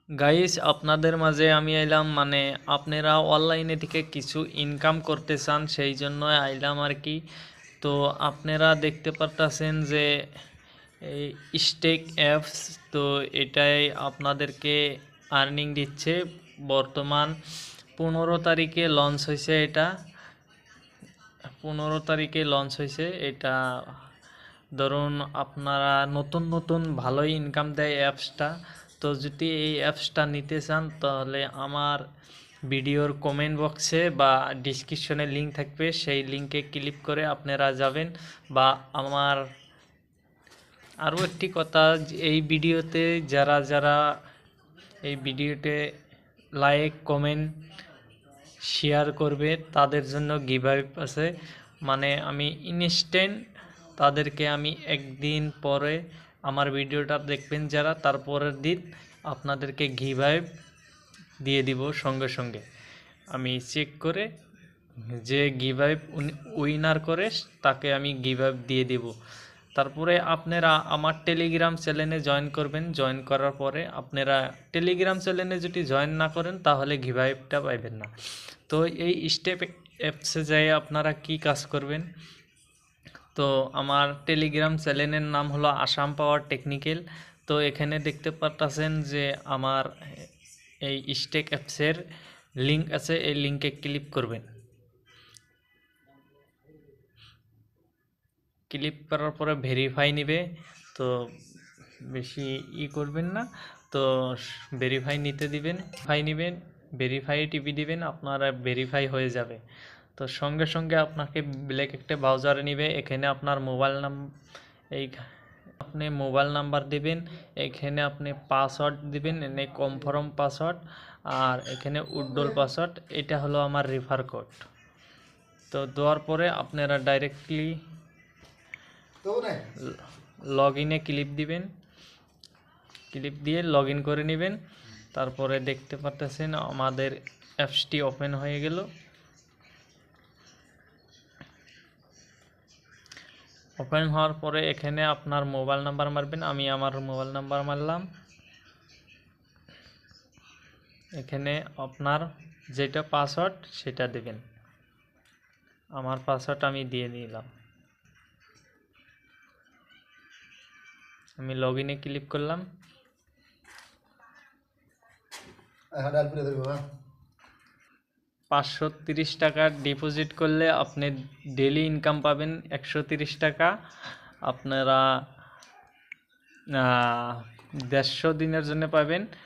Guys আপনাদের মাঝে আমি আইলাম মানে আপনারা অনলাইনে থেকে কিছু ইনকাম করতে চান সেই জন্য আইলাম আর কি। তো আপনারা দেখতে পারতেছেন যে এই স্টেক অ্যাপস, তো এটাই আপনাদেরকে আর্নিং দিচ্ছে। বর্তমান 15 তারিখে লঞ্চ হয়েছে, এটা 15 তারিখে লঞ্চ হয়েছে এটা। ধরুন আপনারা নতুন নতুন ভালোই ইনকাম দেয় অ্যাপসটা। তো যদি এই অ্যাপসটা নিতে চান তাহলে আমার ভিডিওর কমেন্ট বক্সে বা ডিসক্রিপশনে লিঙ্ক থাকবে, সেই লিঙ্কে ক্লিক করে আপনারা যাবেন। বা আমার আরও একটি কথা, এই ভিডিওতে যারা যারা এই ভিডিওতে লাইক কমেন্ট শেয়ার করবে তাদের জন্য গিভঅ্যাওয়ে আছে। মানে আমি ইনস্ট্যান্ট তাদেরকে আমি একদিন পরে আমার ভিডিওটা দেখবেন যারা, তারপরের দিন আপনাদেরকে গিভঅ্যাওয়ে দিয়ে দিব সঙ্গে সঙ্গে। আমি চেক করে যে গিভঅ্যাওয়ে উইনার করে তাকে আমি গিভঅ্যাওয়ে দিয়ে দেব। তারপরে আপনারা আমার টেলিগ্রাম চ্যানেলে জয়েন করবেন। জয়েন করার পরে আপনারা টেলিগ্রাম চ্যানেলে যদি জয়েন না করেন তাহলে গিভঅ্যাওয়েটা পাইবেন না। তো এই স্টেপ অ্যাপসে যাই আপনারা কি কাজ করবেন। তো আমার টেলিগ্রাম চ্যানেলের নাম হলো আসাম পাওয়ার টেকনিক্যাল। তো এখানে দেখতে পারতেছেন যে আমার এই স্টেক অ্যাপসের লিঙ্ক আছে, এই লিঙ্কে ক্লিক করবেন। ক্লিক করার পরে ভেরিফাই নেবে। তো বেশি করবেন না, তো ভেরিফাই নিতে দিবেন, নেবেন, ভেরিফাই টিপি দিবেন, আপনারা ভেরিফাই হয়ে যাবে। তো সঙ্গে সঙ্গে আপনাকে ব্ল্যাক একটা ব্রাউজারে নেবে। এখানে আপনার মোবাইল এই আপনি মোবাইল নাম্বার দিবেন, এখানে আপনি পাসওয়ার্ড দিবেন, এনে কনফার্ম পাসওয়ার্ড, আর এখানে উড্ডল পাসওয়ার্ড। এটা হলো আমার রেফার কোড। তো দেওয়ার পরে আপনারা ডাইরেক্টলি লগ ইনে ক্লিক দিবেন, ক্লিক দিয়ে লগ ইন করে নেবেন। তারপরে দেখতে পাচ্ছেন আমাদের অ্যাপসটি ওপেন হয়ে গেল। ওপেন হওয়ার পরে এখানে আপনার মোবাইল নাম্বার মারবেন। আমি আমার মোবাইল নাম্বার মারলাম। এখানে আপনার যেটা পাসওয়ার্ড সেটা দেবেন। আমার পাসওয়ার্ড আমি দিয়ে দিলাম। আমি লগ ইনে ক্লিক করলাম। 530 টাকা ডিপোজিট করলে আপনি ডেলি ইনকাম পাবেন 130 টাকা। আপনারা 150 দিনের জন্য পাবেন